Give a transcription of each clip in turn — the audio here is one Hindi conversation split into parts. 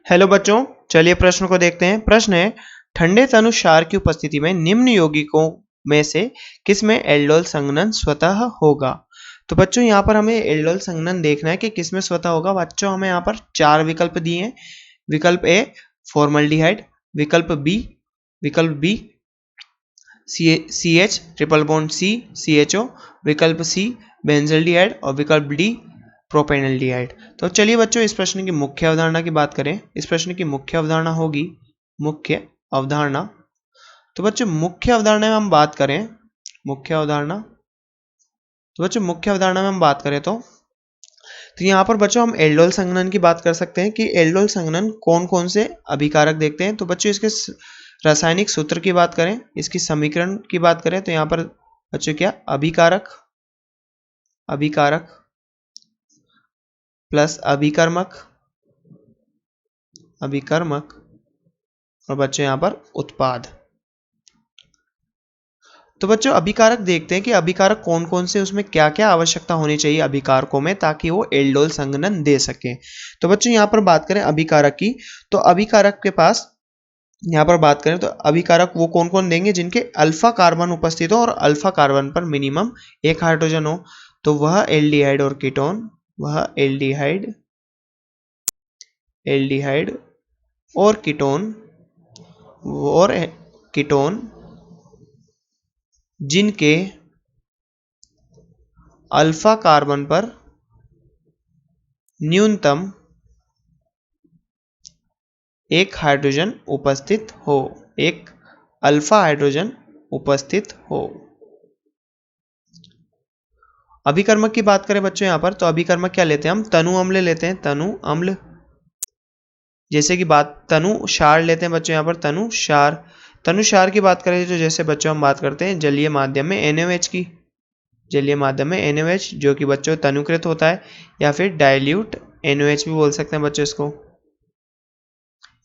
हेलो बच्चों, चलिए प्रश्न को देखते हैं। प्रश्न है, ठंडे तनु क्षार की उपस्थिति में निम्न यौगिकों में से किसमें एल्डोल संघनन स्वतः होगा। तो बच्चों यहाँ पर हमें एल्डोल संघनन देखना है कि किसमें स्वतः होगा। बच्चों हमें यहाँ पर 4 विकल्प दिए हैं। विकल्प ए फॉर्मल्डिहाइड, विकल्प B CH triple bond CHO, विकल्प सी बेंजल्डिहाइड और विकल्प डी प्रोपेनल्डिहाइड। तो चलिए बच्चों इस प्रश्न की मुख्य अवधारणा की बात करें। इस प्रश्न की मुख्य अवधारणा होगी मुख्य अवधारणा। तो बच्चों मुख्य अवधारणा में हम बात करें तो यहाँ पर बच्चों हम एल्डोल संघनन की बात कर सकते हैं कि एल्डोल संघनन कौन कौन से अभिकारक देखते हैं। तो बच्चों इसके रासायनिक सूत्र की बात करें, इसकी समीकरण की बात करें तो यहाँ पर बच्चों क्या अभिकारक प्लस अभिकर्मक और बच्चों यहाँ पर उत्पाद। तो बच्चों अभिकारक देखते हैं कि अभिकारक कौन कौन से, उसमें क्या क्या आवश्यकता होनी चाहिए अभिकारकों में ताकि वो एल्डोल संघनन दे सके। तो बच्चों यहाँ पर बात करें अभिकारक की, तो अभिकारक के पास यहाँ पर बात करें तो अभिकारक वो कौन कौन देंगे जिनके अल्फा कार्बन उपस्थित हो और अल्फा कार्बन पर मिनिमम एक हाइड्रोजन हो। तो वह एल्डिहाइड और कीटोन, और कीटोन जिनके अल्फा कार्बन पर न्यूनतम एक हाइड्रोजन उपस्थित हो, एक अल्फा हाइड्रोजन उपस्थित हो। अभिकर्मक की बात करें बच्चों यहाँ पर, तो अभिकर्मक क्या लेते हैं हम, तनु अम्ल लेते हैं, तनु अम्ल। जैसे कि तनु क्षार लेते हैं बच्चों यहाँ पर, तनु क्षार की बात करें तो जैसे बच्चों हम बात करते हैं जलीय माध्यम में NaOH की, जो कि बच्चों तनुकृत होता है, या फिर डाइल्यूट NaOH भी बोल सकते हैं बच्चों इसको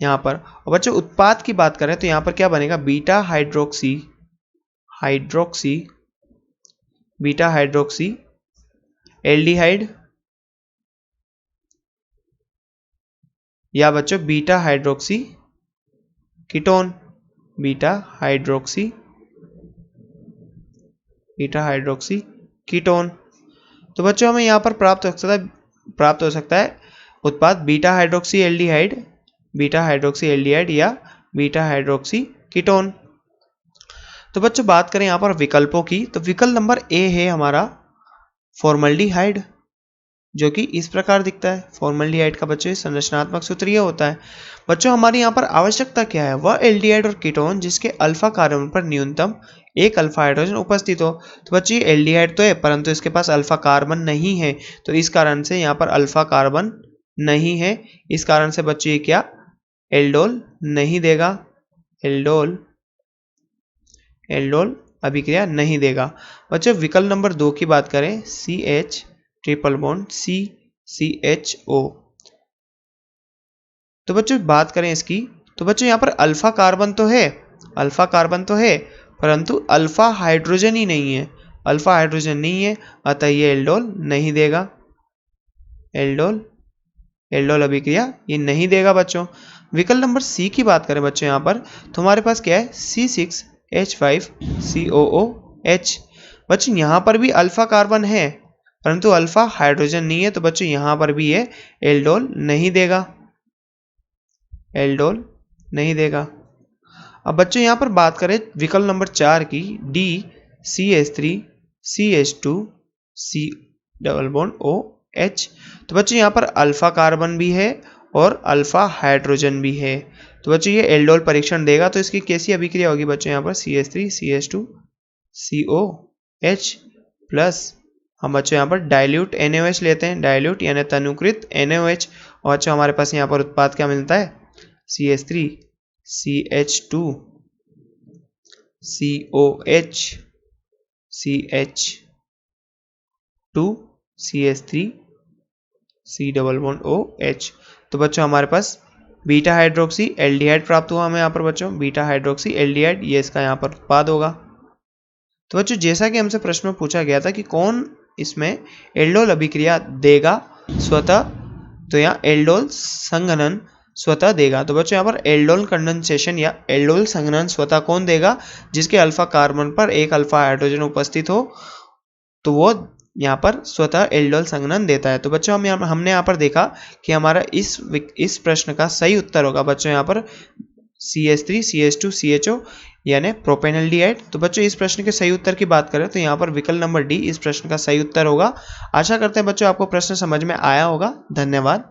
यहाँ पर। और बच्चों उत्पाद की बात करें तो यहाँ पर क्या बनेगा, बीटा हाइड्रोक्सी एल्डिहाइड या बच्चों बीटा हाइड्रोक्सी कीटोन। तो बच्चों हमें यहाँ पर प्राप्त हो सकता है उत्पाद बीटा हाइड्रोक्सी एल्डिहाइड या बीटा हाइड्रोक्सी कीटोन। तो बच्चों बात करें यहाँ पर विकल्पों की, तो विकल्प नंबर ए है हमारा फॉर्मल्डिहाइड, जो कि इस प्रकार दिखता है। फॉर्मल्डिहाइड का बच्चों संरचनात्मक सूत्र ये होता है। बच्चों हमारी यहाँ पर आवश्यकता क्या है, वह एल्डिहाइड और कीटोन जिसके अल्फा कार्बन पर न्यूनतम एक अल्फा हाइड्रोजन उपस्थित हो। तो बच्चों ये एल्डिहाइड तो है परंतु इसके पास अल्फा कार्बन नहीं है, तो इस कारण से यहाँ पर अल्फा कार्बन नहीं है, इस कारण से बच्चों ये क्या एल्डोल नहीं देगा, एल्डोल अभिक्रिया नहीं देगा। बच्चों विकल्प नंबर 2 की बात करें, CH ट्रिपल बॉन्ड CHO। तो बच्चों बात करें इसकी, तो बच्चों यहाँ पर अल्फा कार्बन तो है परंतु अल्फा हाइड्रोजन नहीं है, अतः ये एल्डोल नहीं देगा, एल्डोल अभिक्रिया ये नहीं देगा बच्चों। विकल्प नंबर सी की बात करें बच्चों यहाँ पर, तो हमारे पास क्या है C6H5COOH। बच्चों यहाँ पर भी अल्फा कार्बन है परंतु अल्फा हाइड्रोजन नहीं है, तो बच्चों यहाँ पर भी ये एल्डोल नहीं देगा। अब बच्चों यहाँ पर बात करें विकल्प नंबर 4 की, DCH3CH2C डबल बॉन्ड OH। तो बच्चों यहाँ पर अल्फा कार्बन भी है और अल्फा हाइड्रोजन भी है, तो बच्चों ये एल्डोल परीक्षण देगा। तो इसकी कैसी अभिक्रिया होगी बच्चों, यहाँ पर CH3CH2COH प्लस हम बच्चों यहाँ पर डाइल्यूट NaOH लेते हैं, डाइल्यूट यानी तनुकृत NaOH, और बच्चों हमारे पास यहाँ पर उत्पाद क्या मिलता है, CH3CH2COH CH2CH3C double bond OH। तो बच्चों हमारे पास बीटा हाइड्रोक्सी एल्डिहाइड प्राप्त हुआ हमें यहाँ पर बच्चों, बीटा हाइड्रोक्सी एल्डिहाइड ये इसका यहाँ पर उत्पाद होगा। तो बच्चों जैसा कि हमसे प्रश्न में पूछा गया था कि कौन इसमें एल्डोल अभिक्रिया देगा स्वतः, तो यहाँ एल्डोल संघनन स्वतः देगा। तो बच्चों यहाँ पर एल्डोल कंडेंसेशन या एल्डोल संघनन स्वतः कौन देगा? जिसके अल्फा कार्बन पर एक अल्फा हाइड्रोजन उपस्थित हो, तो वो यहाँ पर स्वतः एल्डोल संघनन देता है। तो बच्चों हमने यहाँ पर देखा कि हमारा इस प्रश्न का सही उत्तर होगा बच्चों यहाँ पर CH3 CH2 CHO यानी प्रोपेनल्डिहाइड। तो बच्चों इस प्रश्न के सही उत्तर की बात करें तो यहाँ पर विकल्प नंबर डी इस प्रश्न का सही उत्तर होगा। आशा करते हैं बच्चों आपको प्रश्न समझ में आया होगा। धन्यवाद।